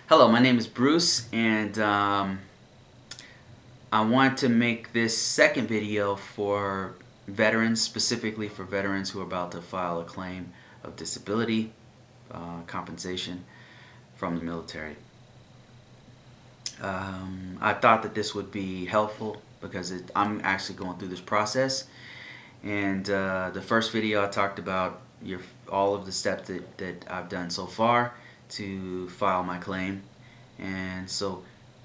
Hello, my name is Bruce, and I want to make this second video for veterans, specifically for veterans who are about to file a claim of disability compensation from the military. I thought that this would be helpful because I'm actually going through this process, and the first video I talked about all of the steps that I've done so far to file my claim. And so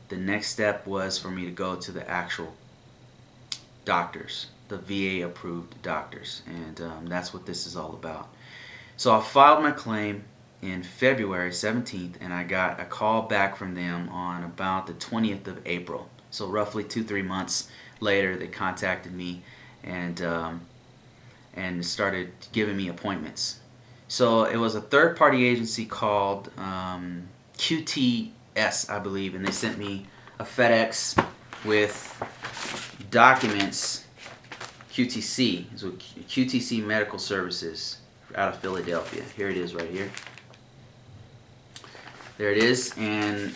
the next step was for me to go to the actual doctors, the VA approved doctors, and that's what this is all about. So I filed my claim in February 17th, and I got a call back from them on about the 20th of April. So roughly 2-3 months later, they contacted me and started giving me appointments. So it was a third-party agency called QTS, I believe, and they sent me a FedEx with documents. QTC, so QTC Medical Services out of Philadelphia. Here it is right here. There it is, and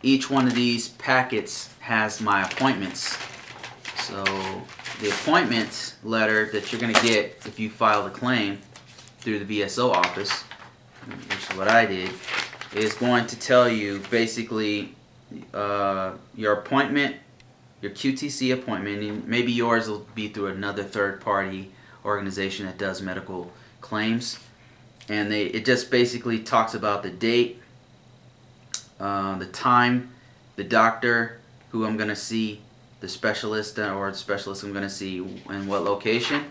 each one of these packets has my appointments. So the appointment letter that you're going to get if you file the claim through the VSO office, which is what I did, is going to tell you basically your appointment, your QTC appointment, and maybe yours will be through another third-party organization that does medical claims, and it just basically talks about the date, the time, the doctor who I'm going to see, the specialist or the specialist I'm going to see, and what location.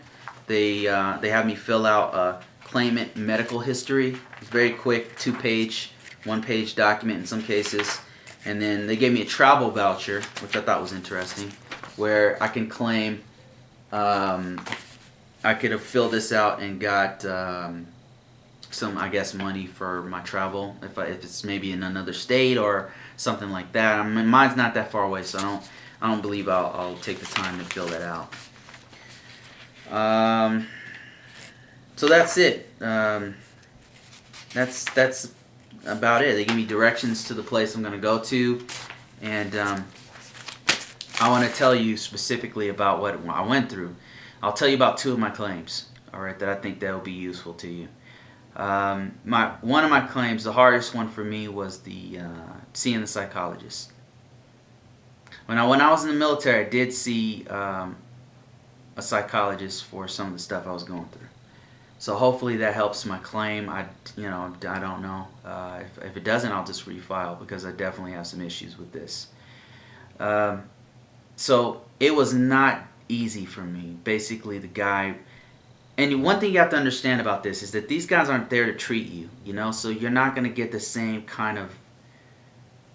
They have me fill out a claimant medical history. It's very quick, 2-page, 1-page document in some cases. And then they gave me a travel voucher, which I thought was interesting, where I can claim, I could have filled this out and got some, I guess, money for my travel, if it's maybe in another state or something like that. I mean, mine's not that far away, so I don't believe I'll take the time to fill that out. So that's it. That's about it. They give me directions to the place I'm going to go to, and I want to tell you specifically about what I went through. I'll tell you about 2 of my claims, all right, that I think that will be useful to you. One of my claims, the hardest one for me, was the seeing the psychologist. When I was in the military, I did see a psychologist for some of the stuff I was going through. So hopefully that helps my claim. I don't know. If it doesn't, I'll just refile because I definitely have some issues with this. So it was not easy for me. Basically, the guy. And one thing you have to understand about this is that these guys aren't there to treat you. So you're not going to get the same kind of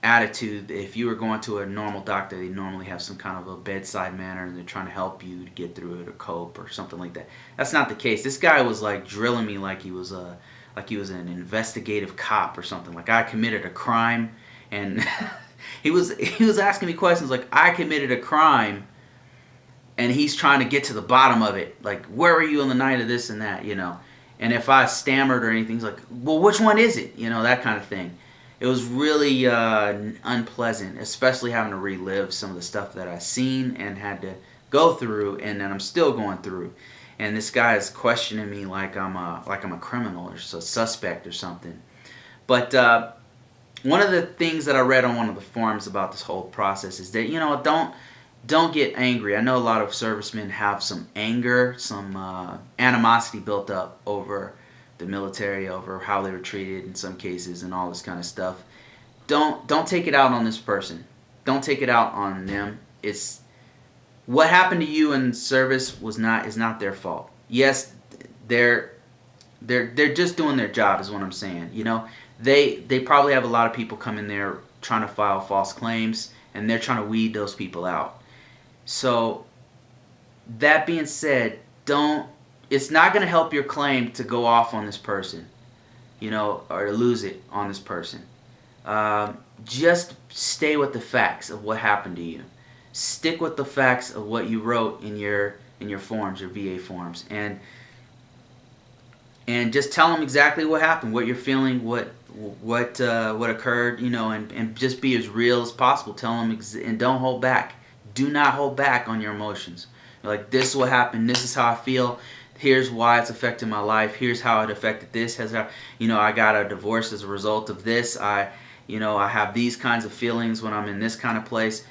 attitude. If you were going to a normal doctor, they normally have some kind of a bedside manner and they're trying to help you to get through it or cope or something like that. That's not the case. This guy was like drilling me like he was an investigative cop or something. Like I committed a crime, and he was asking me questions like I committed a crime, and he's trying to get to the bottom of it. Like, where were you on the night of this and that, And if I stammered or anything, he's like, well, which one is it? That kind of thing. It was really unpleasant, especially having to relive some of the stuff that I've seen and had to go through, and that I'm still going through. And this guy is questioning me like I'm a criminal or a suspect or something. But one of the things that I read on one of the forums about this whole process is that don't get angry. I know a lot of servicemen have some anger, some animosity built up over the military, over how they were treated in some cases and all this kind of stuff. Don't take it out on this person. Don't take it out on them. It's what happened to you in service is not their fault. Yes, they're just doing their job is what I'm saying. They probably have a lot of people come in there trying to file false claims, and they're trying to weed those people out. So that being said, it's not going to help your claim to go off on this person, or to lose it on this person. Just stay with the facts of what happened to you. Stick with the facts of what you wrote in your forms, your VA forms, and just tell them exactly what happened, what you're feeling, what what occurred, and just be as real as possible. Tell them and don't hold back. Do not hold back on your emotions. Like, this is what happened. This is how I feel. Here's why it's affected my life. Here's how it affected this. I got a divorce as a result of this. I have these kinds of feelings when I'm in this kind of place.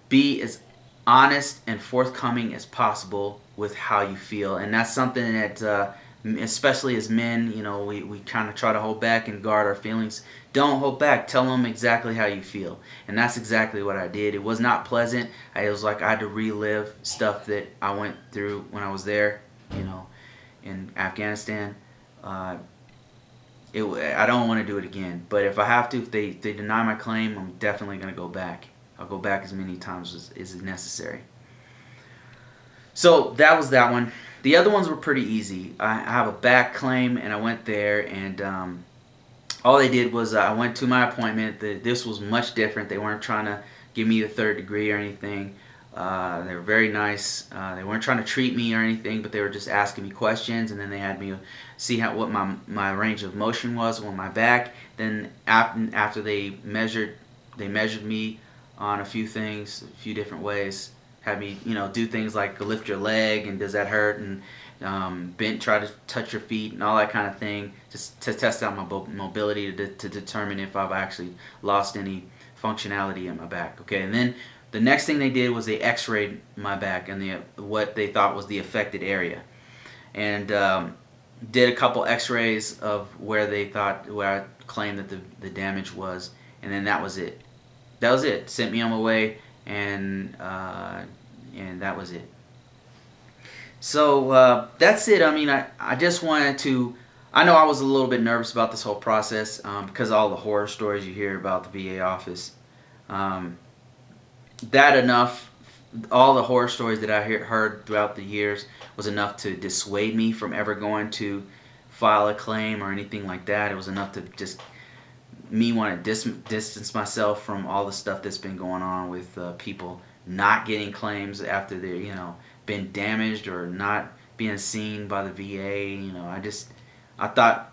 Be as honest and forthcoming as possible with how you feel, and that's something that, especially as men, we kind of try to hold back and guard our feelings. Don't hold back. Tell them exactly how you feel, and that's exactly what I did. It was not pleasant. It was like I had to relive stuff that I went through when I was there, in Afghanistan. I don't want to do it again, but if I have to, if they deny my claim, I'm definitely going to go back. I'll go back as many times as necessary. So that was that one. The other ones were pretty easy. I have a back claim, and I went there, and all they did was I went to my appointment. This was much different. They weren't trying to give me the third degree or anything. They were very nice. They weren't trying to treat me or anything, but they were just asking me questions, and then they had me see what my range of motion was on my back. Then after they measured me on a few things, a few different ways. Had me, do things like lift your leg and does that hurt, and try to touch your feet and all that kind of thing, just to test out my mobility to determine if I've actually lost any functionality in my back. Okay, and then the next thing they did was they X-rayed my back and what they thought was the affected area, and did a couple X-rays of where I claimed that the damage was, and then that was it. That was it. Sent me on my way, and that was it. So that's it. I mean, I just wanted to. I know I was a little bit nervous about this whole process because of all the horror stories you hear about the VA office. All the horror stories that I heard throughout the years was enough to dissuade me from ever going to file a claim or anything like that. It was enough to just me want to distance myself from all the stuff that's been going on with people not getting claims after they're been damaged or not being seen by the VA. I thought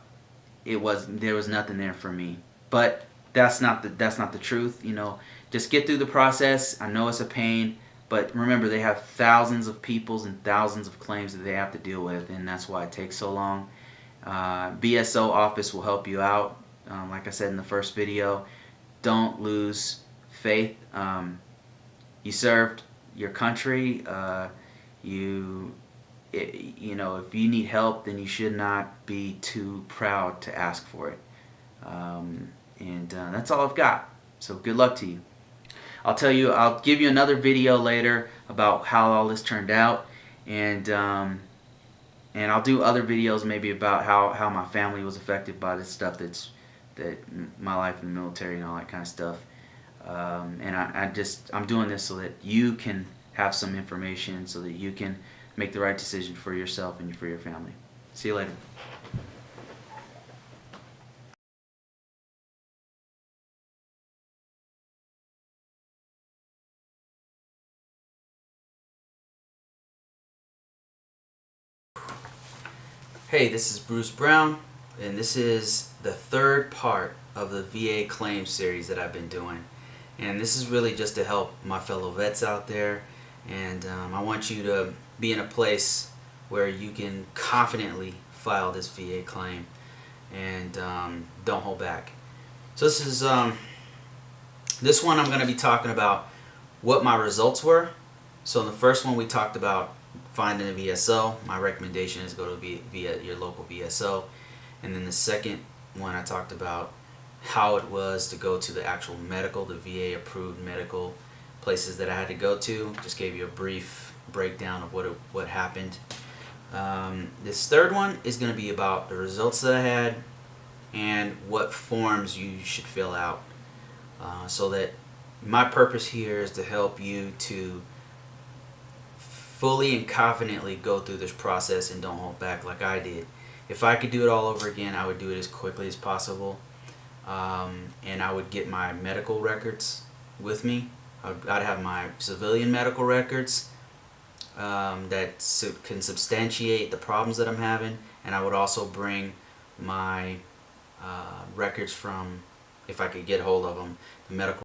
there was nothing there for me, but that's not the truth. Just get through the process. I know it's a pain, but remember, they have thousands of peoples and thousands of claims that they have to deal with, and that's why it takes so long. BSO office will help you out. Like I said in the first video, don't lose faith. You served your country. If you need help, then you should not be too proud to ask for it. That's all I've got. So good luck to you. I'll give you another video later about how all this turned out, and I'll do other videos maybe about how my family was affected by this stuff that my life in the military and all that kind of stuff. I'm doing this so that you can have some information, so that you can make the right decision for yourself and for your family. See you later. Hey, this is Bruce Brown, and this is the third part of the VA claim series that I've been doing. And this is really just to help my fellow vets out there, and I want you to be in a place where you can confidently file this VA claim and don't hold back. So this one I'm going to be talking about what my results were. So in the first one we talked about finding a VSO. My recommendation is go to your local VSO. And then the second one I talked about how it was to go to the actual the VA approved medical places that I had to go to. Just gave you a brief breakdown of what happened. This third one is going to be about the results that I had and what forms you should fill out. So that my purpose here is to help you to fully and confidently go through this process and don't hold back like I did. If I could do it all over again, I would do it as quickly as possible. And I would get my medical records with me. I'd have my civilian medical records that can substantiate the problems that I'm having, and I would also bring my records from, if I could get hold of them, the medical